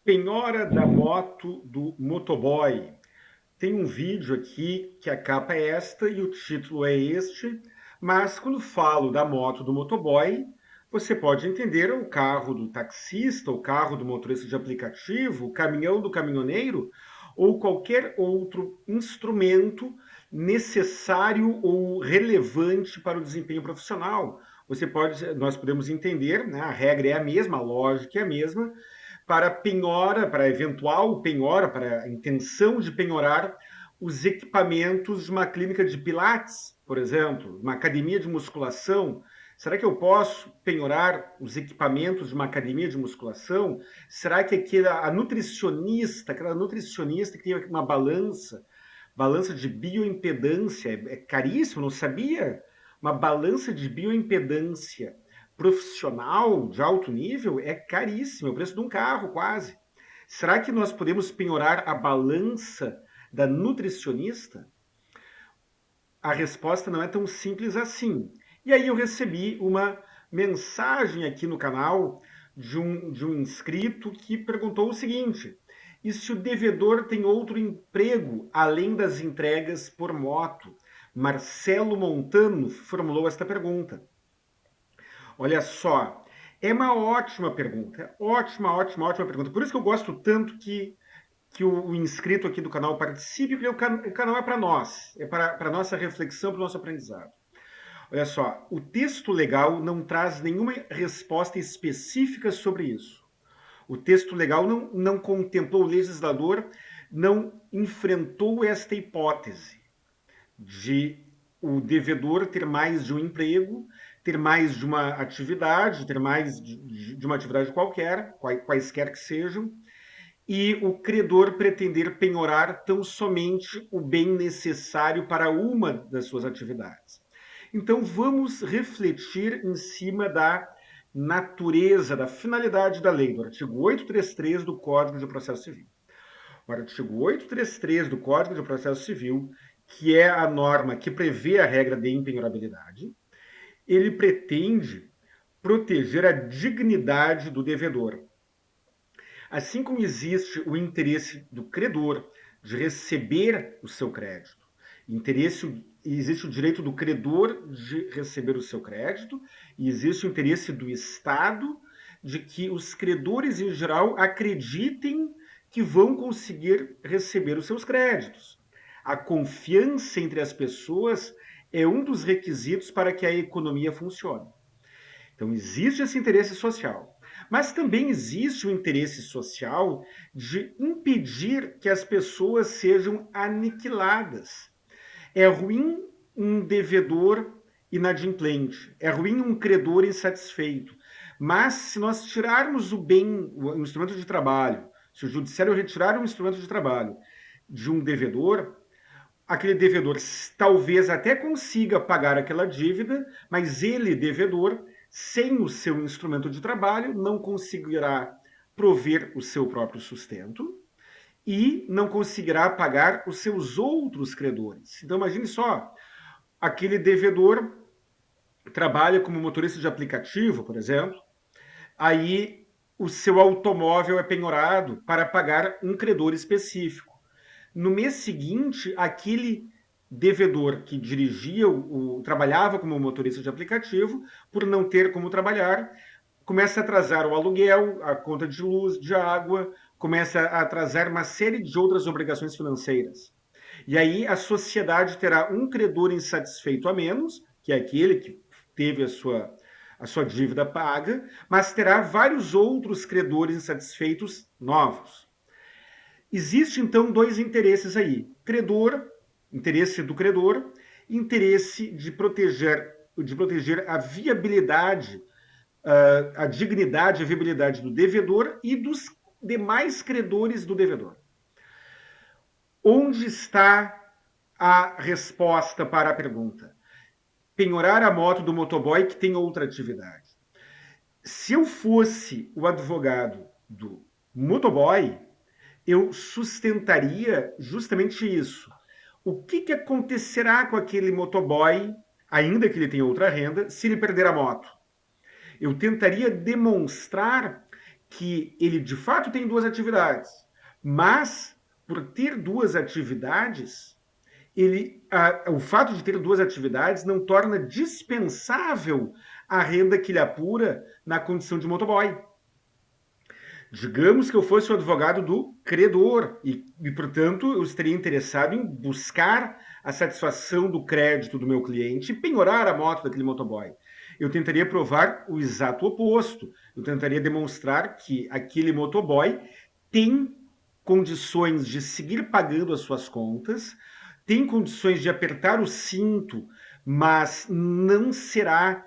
Penhora da moto do motoboy. Tem um vídeo aqui que a capa é esta e o título é este, mas quando falo da moto do motoboy, você pode entender o carro do taxista, o carro do motorista de aplicativo, o caminhão do caminhoneiro ou qualquer outro instrumento necessário ou relevante para o desempenho profissional. Nós podemos entender, né, a regra é a mesma, a lógica é a mesma, para penhora, para eventual penhora, para a intenção de penhorar os equipamentos de uma clínica de pilates, por exemplo, uma academia de musculação. Será que eu posso penhorar os equipamentos de uma academia de musculação? Será que aquela nutricionista que tem uma balança de bioimpedância, é caríssimo, não sabia? Uma balança de bioimpedância profissional de alto nível é caríssimo, é o preço de um carro quase. Será que nós podemos penhorar a balança da nutricionista? A resposta não é tão simples assim. E aí eu recebi uma mensagem aqui no canal de um inscrito que perguntou o seguinte: e se o devedor tem outro emprego além das entregas por moto? Marcelo Montano formulou esta pergunta. Olha só, é uma ótima pergunta, ótima, ótima, ótima pergunta. Por isso que eu gosto tanto que o inscrito aqui do canal participe, porque o canal é para nós, é para a nossa reflexão, para o nosso aprendizado. Olha só, o texto legal não traz nenhuma resposta específica sobre isso. O texto legal não contemplou, o legislador não enfrentou esta hipótese de o devedor ter mais de um emprego, ter mais de uma atividade, ter mais de uma atividade qualquer, quaisquer que sejam, e o credor pretender penhorar tão somente o bem necessário para uma das suas atividades. Então vamos refletir em cima da natureza, da finalidade da lei, do artigo 833 do Código de Processo Civil. O artigo 833 do Código de Processo Civil, que é a norma que prevê a regra de impenhorabilidade, ele pretende proteger a dignidade do devedor. Assim como existe o interesse do credor de receber o seu crédito, existe o direito do credor de receber o seu crédito, e existe o interesse do Estado de que os credores, em geral, acreditem que vão conseguir receber os seus créditos. A confiança entre as pessoas é um dos requisitos para que a economia funcione. Então, existe esse interesse social. Mas também existe o interesse social de impedir que as pessoas sejam aniquiladas. É ruim um devedor inadimplente, é ruim um credor insatisfeito. Mas se nós tirarmos o instrumento de trabalho, se o judiciário retirar um instrumento de trabalho de um devedor, aquele devedor talvez até consiga pagar aquela dívida, mas ele, devedor, sem o seu instrumento de trabalho, não conseguirá prover o seu próprio sustento e não conseguirá pagar os seus outros credores. Então imagine só, aquele devedor trabalha como motorista de aplicativo, por exemplo, aí o seu automóvel é penhorado para pagar um credor específico. No mês seguinte, aquele devedor que trabalhava como motorista de aplicativo, por não ter como trabalhar, começa a atrasar o aluguel, a conta de luz, de água, começa a atrasar uma série de outras obrigações financeiras. E aí a sociedade terá um credor insatisfeito a menos, que é aquele que teve a sua dívida paga, mas terá vários outros credores insatisfeitos novos. Existe então dois interesses aí: interesse do credor, interesse de proteger a viabilidade, a dignidade, a viabilidade do devedor e dos demais credores do devedor. Onde está a resposta para a pergunta? Penhorar a moto do motoboy que tem outra atividade. Se eu fosse o advogado do motoboy, eu sustentaria justamente isso. O que acontecerá com aquele motoboy, ainda que ele tenha outra renda, se ele perder a moto? Eu tentaria demonstrar que ele de fato tem duas atividades, mas por ter duas atividades, o fato de ter duas atividades não torna dispensável a renda que ele apura na condição de motoboy. Digamos que eu fosse o advogado do credor portanto, eu estaria interessado em buscar a satisfação do crédito do meu cliente e penhorar a moto daquele motoboy. Eu tentaria provar o exato oposto. Eu tentaria demonstrar que aquele motoboy tem condições de seguir pagando as suas contas, tem condições de apertar o cinto, mas não será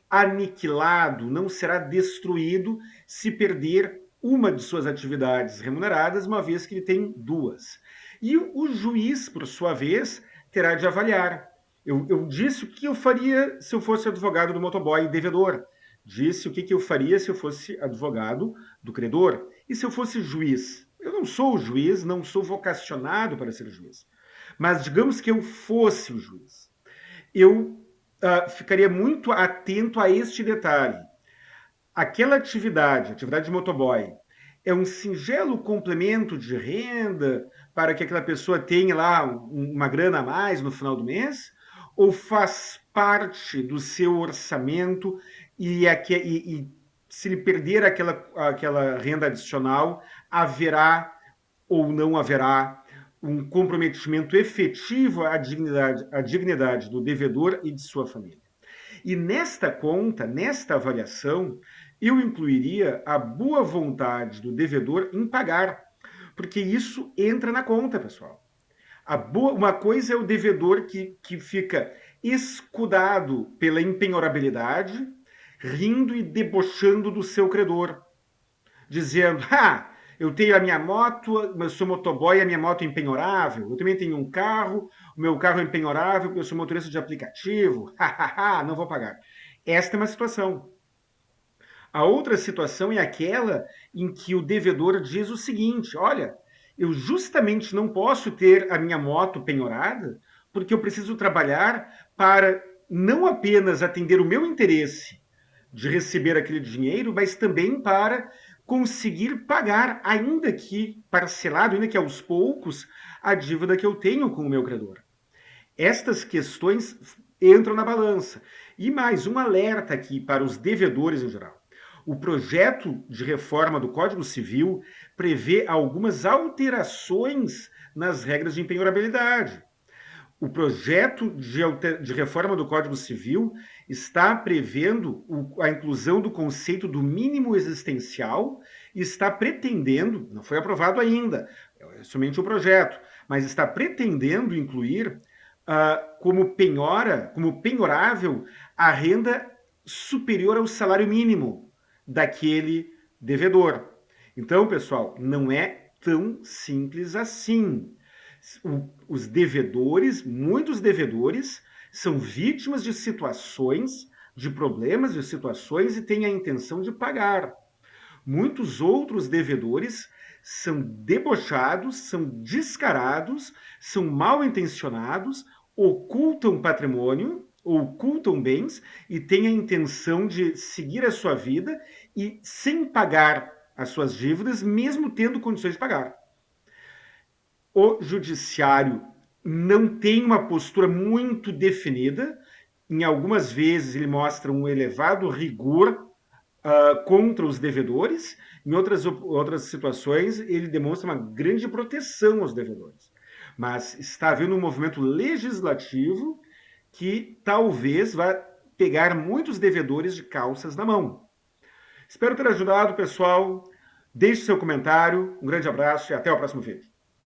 aniquilado, não será destruído se perder uma de suas atividades remuneradas, uma vez que ele tem duas. E o juiz, por sua vez, terá de avaliar. Eu disse o que eu faria se eu fosse advogado do motoboy devedor. Disse o que eu faria se eu fosse advogado do credor. E se eu fosse juiz? Eu não sou juiz, não sou vocacionado para ser juiz. Mas digamos que eu fosse o juiz. Eu ficaria muito atento a este detalhe. Aquela atividade de motoboy, é um singelo complemento de renda para que aquela pessoa tenha lá uma grana a mais no final do mês? Ou faz parte do seu orçamento e se ele perder aquela renda adicional, haverá ou não haverá um comprometimento efetivo à dignidade do devedor e de sua família? E nesta conta, nesta avaliação, eu incluiria a boa vontade do devedor em pagar, porque isso entra na conta, pessoal. Uma coisa é o devedor que fica escudado pela empenhorabilidade, rindo e debochando do seu credor, dizendo: eu tenho a minha moto, eu sou motoboy, a minha moto é empenhorável, eu também tenho um carro, o meu carro é empenhorável, eu sou motorista de aplicativo, não vou pagar. Esta é uma situação. A outra situação é aquela em que o devedor diz o seguinte: olha, eu justamente não posso ter a minha moto penhorada porque eu preciso trabalhar para não apenas atender o meu interesse de receber aquele dinheiro, mas também para conseguir pagar, ainda que parcelado, ainda que aos poucos, a dívida que eu tenho com o meu credor. Estas questões entram na balança. E mais um alerta aqui para os devedores em geral. O projeto de reforma do Código Civil prevê algumas alterações nas regras de empenhorabilidade. O projeto de reforma do Código Civil está prevendo a inclusão do conceito do mínimo existencial e está pretendendo, não foi aprovado ainda, é somente o projeto, mas está pretendendo incluir como penhorável a renda superior ao salário mínimo daquele devedor. Então, pessoal, não é tão simples assim. Os devedores, muitos devedores, são vítimas de situações, de problemas, de situações e têm a intenção de pagar. Muitos outros devedores são debochados, são descarados, são mal intencionados, ocultam patrimônio, ocultam bens e têm a intenção de seguir a sua vida e sem pagar as suas dívidas, mesmo tendo condições de pagar. O judiciário não tem uma postura muito definida. Em algumas vezes ele mostra um elevado rigor contra os devedores, em outras situações ele demonstra uma grande proteção aos devedores. Mas está havendo um movimento legislativo que talvez vá pegar muitos devedores de calças na mão. Espero ter ajudado, pessoal. Deixe seu comentário, um grande abraço e até o próximo vídeo.